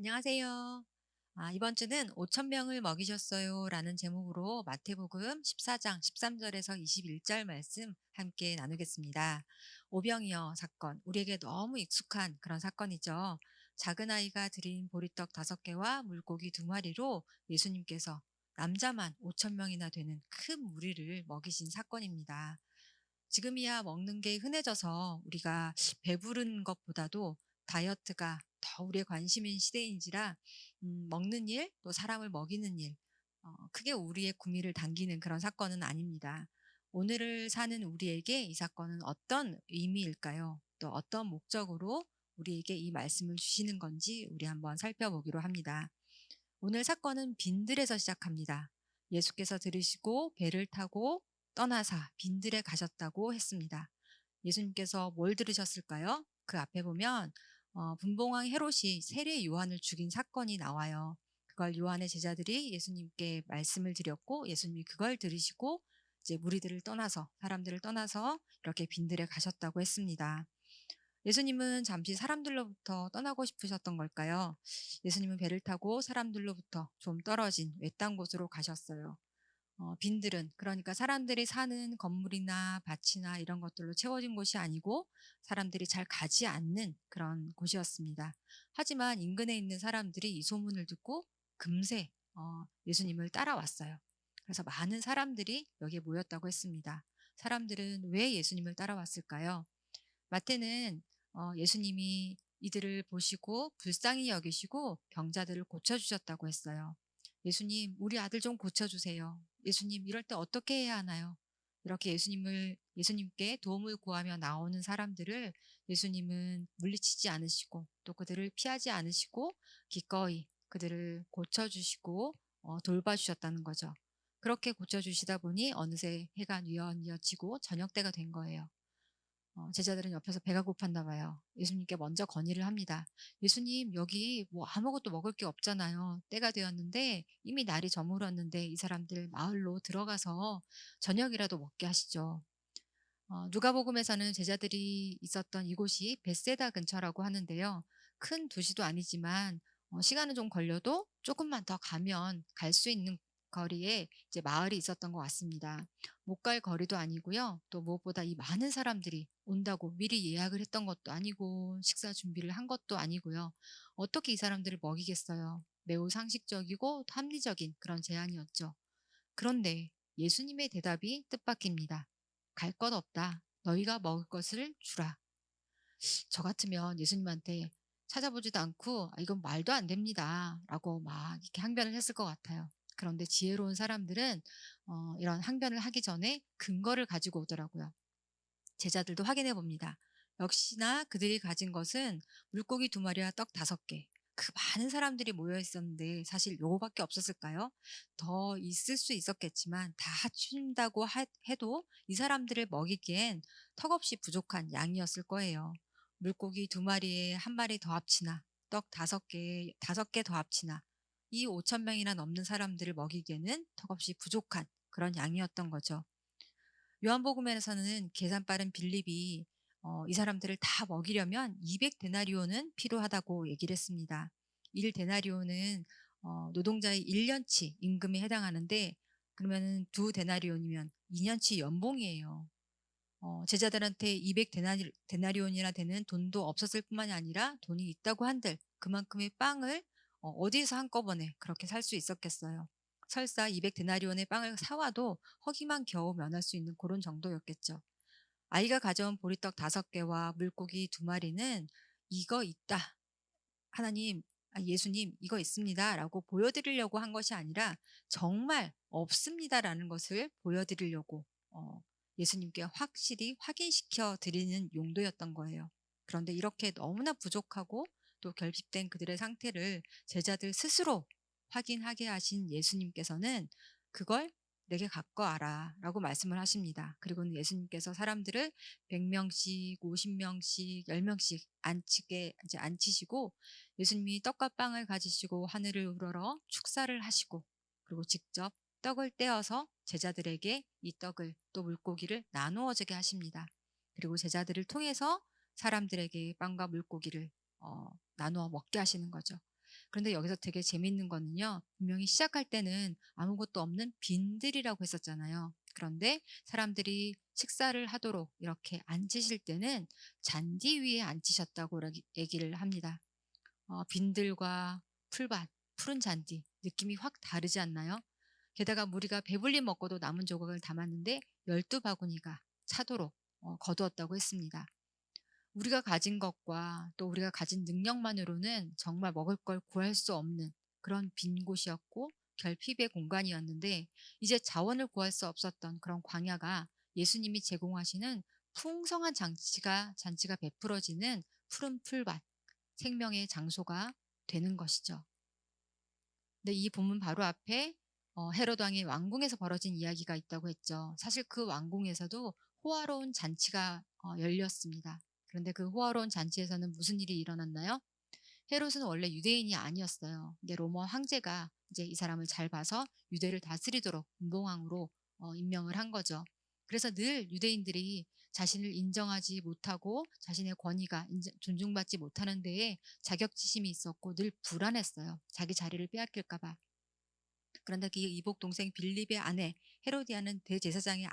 안녕하세요. 이번 주는 5천 명을 먹이셨어요 라는 제목으로 마태복음 14장 13절에서 21절 말씀 함께 나누겠습니다. 오병이어 사건, 우리에게 너무 익숙한 그런 사건이죠. 작은 아이가 드린 보리떡 5개와 물고기 2마리로 예수님께서 남자만 5천 명이나 되는 큰 무리를 먹이신 사건입니다. 지금이야 먹는 게 흔해져서 우리가 배부른 것보다도 다이어트가 더 우리의 관심인 시대인지라 먹는 일, 또 사람을 먹이는 일, 크게 우리의 구미를 당기는 그런 사건은 아닙니다. 오늘을 사는 우리에게 이 사건은 어떤 의미일까요? 또 어떤 목적으로 우리에게 이 말씀을 주시는 건지 우리 한번 살펴보기로 합니다. 오늘 사건은 빈들에서 시작합니다. 예수께서 들으시고 배를 타고 떠나사 빈들에 가셨다고 했습니다. 예수님께서 뭘 들으셨을까요? 그 앞에 보면 분봉왕 헤롯이 세례 요한을 죽인 사건이 나와요. 그걸 요한의 제자들이 예수님께 말씀을 드렸고 예수님이 그걸 들으시고 이제 무리들을 떠나서 사람들을 떠나서 이렇게 빈들에 가셨다고 했습니다. 예수님은 잠시 사람들로부터 떠나고 싶으셨던 걸까요? 예수님은 배를 타고 사람들로부터 좀 떨어진 외딴 곳으로 가셨어요. 빈들은 그러니까 사람들이 사는 건물이나 밭이나 이런 것들로 채워진 곳이 아니고 사람들이 잘 가지 않는 그런 곳이었습니다. 하지만 인근에 있는 사람들이 이 소문을 듣고 금세 예수님을 따라왔어요. 그래서 많은 사람들이 여기에 모였다고 했습니다. 사람들은 왜 예수님을 따라왔을까요? 마태는 예수님이 이들을 보시고 불쌍히 여기시고 병자들을 고쳐주셨다고 했어요. 예수님, 우리 아들 좀 고쳐주세요. 예수님, 이럴 때 어떻게 해야 하나요? 이렇게 예수님께 도움을 구하며 나오는 사람들을 예수님은 물리치지 않으시고 또 그들을 피하지 않으시고 기꺼이 그들을 고쳐주시고 돌봐주셨다는 거죠. 그렇게 고쳐주시다 보니 어느새 해가 뉘어지고 저녁 때가 된 거예요. 제자들은 옆에서 배가 고팠나 봐요. 예수님께 먼저 건의를 합니다. 예수님, 여기 뭐 아무것도 먹을 게 없잖아요. 때가 되었는데 이미 날이 저물었는데 이 사람들 마을로 들어가서 저녁이라도 먹게 하시죠. 누가복음에서는 제자들이 있었던 이곳이 벳세다 근처라고 하는데요. 큰 도시도 아니지만 시간은 좀 걸려도 조금만 더 가면 갈 수 있는 거리에 이제 마을이 있었던 것 같습니다. 못 갈 거리도 아니고요. 또 무엇보다 이 많은 사람들이 온다고 미리 예약을 했던 것도 아니고 식사 준비를 한 것도 아니고요. 어떻게 이 사람들을 먹이겠어요? 매우 상식적이고 합리적인 그런 제안이었죠. 그런데 예수님의 대답이 뜻밖입니다. 갈 것 없다. 너희가 먹을 것을 주라. 저 같으면 예수님한테 찾아보지도 않고 이건 말도 안 됩니다. 라고 막 이렇게 항변을 했을 것 같아요. 그런데 지혜로운 사람들은 이런 항변을 하기 전에 근거를 가지고 오더라고요. 제자들도 확인해 봅니다. 역시나 그들이 가진 것은 물고기 2마리와 떡 5개. 그 많은 사람들이 모여 있었는데 사실 요거밖에 없었을까요? 더 있을 수 있었겠지만 다 합친다고 해도 이 사람들을 먹이기엔 턱없이 부족한 양이었을 거예요. 물고기 2마리에 1마리 더 합치나 떡 5개, 5개 더 합치나 이 5천 명이나 넘는 사람들을 먹이기에는 턱없이 부족한 그런 양이었던 거죠. 요한복음에서는 계산 빠른 빌립이 이 사람들을 다 먹이려면 200데나리온은 필요하다고 얘기를 했습니다. 1데나리온은 노동자의 1년치 임금에 해당하는데 그러면은 2데나리온이면 2년치 연봉이에요. 제자들한테 200데나리온이나 되는 돈도 없었을 뿐만이 아니라 돈이 있다고 한들 그만큼의 빵을 어디에서 한꺼번에 그렇게 살 수 있었겠어요. 설사 200데나리온의 빵을 사와도 허기만 겨우 면할 수 있는 그런 정도였겠죠. 아이가 가져온 보리떡 5개와 물고기 2마리는 이거 있다. 하나님, 예수님, 이거 있습니다. 라고 보여드리려고 한 것이 아니라 정말 없습니다라는 것을 보여드리려고 예수님께 확실히 확인시켜 드리는 용도였던 거예요. 그런데 이렇게 너무나 부족하고 또 결핍된 그들의 상태를 제자들 스스로 확인하게 하신 예수님께서는 그걸 내게 갖고 와라 라고 말씀을 하십니다. 그리고는 예수님께서 사람들을 100명씩, 50명씩, 10명씩 이제 앉히시고 예수님이 떡과 빵을 가지시고 하늘을 우러러 축사를 하시고 그리고 직접 떡을 떼어서 제자들에게 이 떡을 또 물고기를 나누어 주게 하십니다. 그리고 제자들을 통해서 사람들에게 빵과 물고기를 나누어 먹게 하시는 거죠. 그런데 여기서 되게 재밌는 거는요. 분명히 시작할 때는 아무것도 없는 빈들이라고 했었잖아요. 그런데 사람들이 식사를 하도록 이렇게 앉으실 때는 잔디 위에 앉으셨다고 얘기를 합니다. 빈들과 풀밭, 푸른 잔디 느낌이 확 다르지 않나요? 게다가 우리가 배불리 먹고도 남은 조각을 담았는데 12바구니가 차도록 거두었다고 했습니다. 우리가 가진 것과 또 우리가 가진 능력만으로는 정말 먹을 걸 구할 수 없는 그런 빈 곳이었고 결핍의 공간이었는데, 이제 자원을 구할 수 없었던 그런 광야가 예수님이 제공하시는 풍성한 잔치가 베풀어지는 푸른 풀밭, 생명의 장소가 되는 것이죠. 근데 이 본문 바로 앞에 헤롯 왕의 왕궁에서 벌어진 이야기가 있다고 했죠. 사실 그 왕궁에서도 호화로운 잔치가 열렸습니다. 그런데 그 호화로운 잔치에서는 무슨 일이 일어났나요? 헤롯은 원래 유대인이 아니었어요. 근데 로마 황제가 이제 이 사람을 잘 봐서 유대를 다스리도록 군봉왕으로 임명을 한 거죠. 그래서 늘 유대인들이 자신을 인정하지 못하고 자신의 권위가 존중받지 못하는 데에 자격지심이 있었고 늘 불안했어요. 자기 자리를 빼앗길까 봐. 그런데 그 이복 동생 빌립의 아내 헤로디아는 대제사장의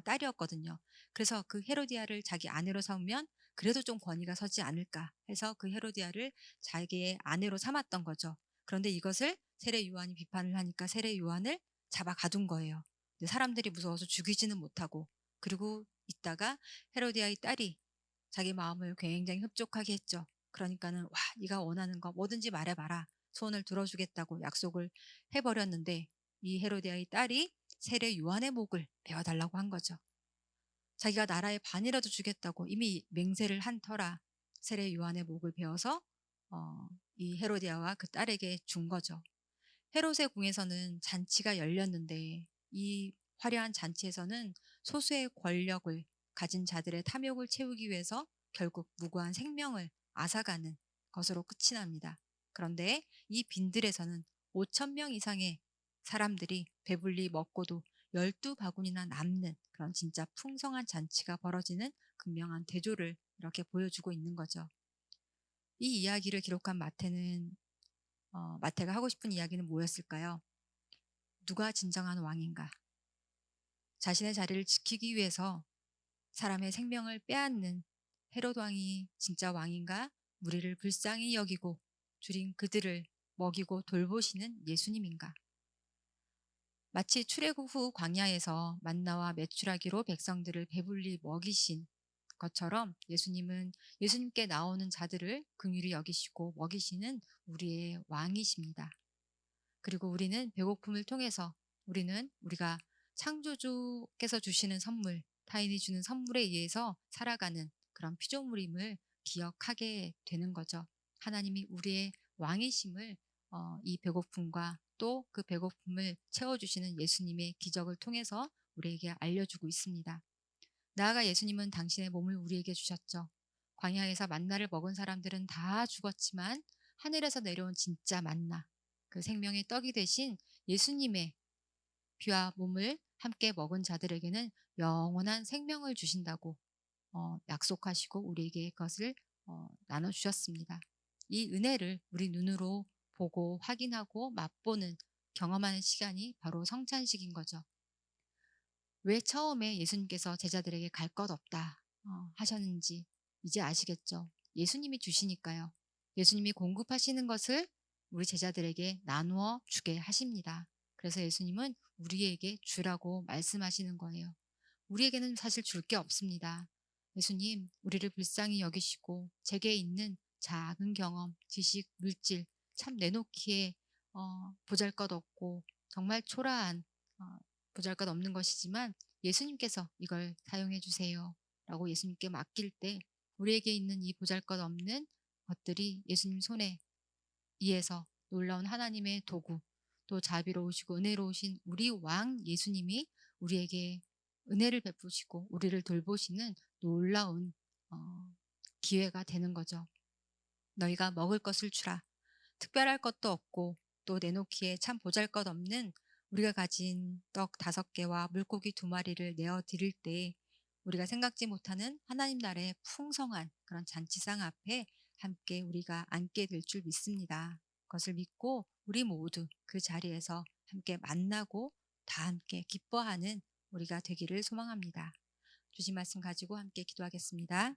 딸이었거든요. 그래서 그 헤로디아를 자기 아내로 삼으면 그래도 좀 권위가 서지 않을까 해서 그 헤로디아를 자기의 아내로 삼았던 거죠. 그런데 이것을 세례 요한이 비판을 하니까 세례 요한을 잡아 가둔 거예요. 근데 사람들이 무서워서 죽이지는 못하고, 그리고 있다가 헤로디아의 딸이 자기 마음을 굉장히 흡족하게 했죠. 그러니까는 와, 네가 원하는 거 뭐든지 말해봐라, 소원을 들어주겠다고 약속을 해버렸는데, 이 헤로디아의 딸이 세례 요한의 목을 베어달라고 한 거죠. 자기가 나라의 반이라도 주겠다고 이미 맹세를 한 터라 세례 요한의 목을 베어서 이 헤로디아와 그 딸에게 준 거죠. 헤롯의 궁에서는 잔치가 열렸는데, 이 화려한 잔치에서는 소수의 권력을 가진 자들의 탐욕을 채우기 위해서 결국 무고한 생명을 앗아가는 것으로 끝이 납니다. 그런데 이 빈들에서는 5천 명 이상의 사람들이 배불리 먹고도 12바구니나 남는 그런 진짜 풍성한 잔치가 벌어지는 극명한 대조를 이렇게 보여주고 있는 거죠. 이 이야기를 기록한 마태가 하고 싶은 이야기는 뭐였을까요? 누가 진정한 왕인가? 자신의 자리를 지키기 위해서 사람의 생명을 빼앗는 헤롯 왕이 진짜 왕인가? 우리를 불쌍히 여기고 줄인 그들을 먹이고 돌보시는 예수님인가? 마치 출애굽 후 광야에서 만나와 메추라기로 백성들을 배불리 먹이신 것처럼 예수님은 예수님께 나오는 자들을 긍휼히 여기시고 먹이시는 우리의 왕이십니다. 그리고 우리는 배고픔을 통해서 우리가 창조주께서 주시는 선물, 타인이 주는 선물에 의해서 살아가는 그런 피조물임을 기억하게 되는 거죠. 하나님이 우리의 왕이심을 이 배고픔과 또 그 배고픔을 채워주시는 예수님의 기적을 통해서 우리에게 알려주고 있습니다. 나아가 예수님은 당신의 몸을 우리에게 주셨죠. 광야에서 만나를 먹은 사람들은 다 죽었지만 하늘에서 내려온 진짜 만나, 그 생명의 떡이 되신 예수님의 피와 몸을 함께 먹은 자들에게는 영원한 생명을 주신다고 약속하시고 우리에게 그것을 나눠주셨습니다. 이 은혜를 우리 눈으로 보고 확인하고 맛보는, 경험하는 시간이 바로 성찬식인 거죠. 왜 처음에 예수님께서 제자들에게 갈 것 없다 하셨는지 이제 아시겠죠? 예수님이 주시니까요. 예수님이 공급하시는 것을 우리 제자들에게 나누어 주게 하십니다. 그래서 예수님은 우리에게 주라고 말씀하시는 거예요. 우리에게는 사실 줄 게 없습니다. 예수님, 우리를 불쌍히 여기시고 제게 있는 작은 경험, 지식, 물질 참 내놓기에 보잘것없고 정말 초라한 보잘것없는 것이지만 예수님께서 이걸 사용해 주세요 라고 예수님께 맡길 때 우리에게 있는 이 보잘것없는 것들이 예수님 손에 의해서 놀라운 하나님의 도구, 또 자비로우시고 은혜로우신 우리 왕 예수님이 우리에게 은혜를 베푸시고 우리를 돌보시는 놀라운 기회가 되는 거죠. 너희가 먹을 것을 주라. 특별할 것도 없고 또 내놓기에 참 보잘것없는 우리가 가진 떡 5개와 물고기 2마리를 내어 드릴 때 우리가 생각지 못하는 하나님 나라의 풍성한 그런 잔치상 앞에 함께 우리가 앉게 될 줄 믿습니다. 것을 믿고 우리 모두 그 자리에서 함께 만나고 다 함께 기뻐하는 우리가 되기를 소망합니다. 주신 말씀 가지고 함께 기도하겠습니다.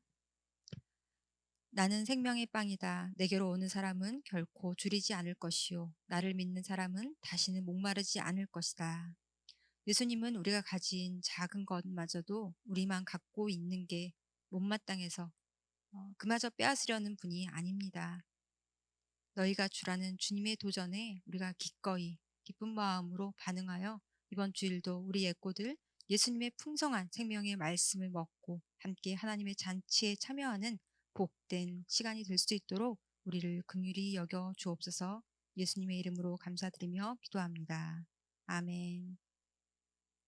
나는 생명의 빵이다. 내게로 오는 사람은 결코 줄이지 않을 것이요. 나를 믿는 사람은 다시는 목마르지 않을 것이다. 예수님은 우리가 가진 작은 것마저도 우리만 갖고 있는 게 못마땅해서 그마저 빼앗으려는 분이 아닙니다. 너희가 주라는 주님의 도전에 우리가 기꺼이 기쁜 마음으로 반응하여 이번 주일도 우리 예꼬들 예수님의 풍성한 생명의 말씀을 먹고 함께 하나님의 잔치에 참여하는 복된 시간이 될 수 있도록 우리를 긍휼히 여겨 주옵소서. 예수님의 이름으로 감사드리며 기도합니다. 아멘.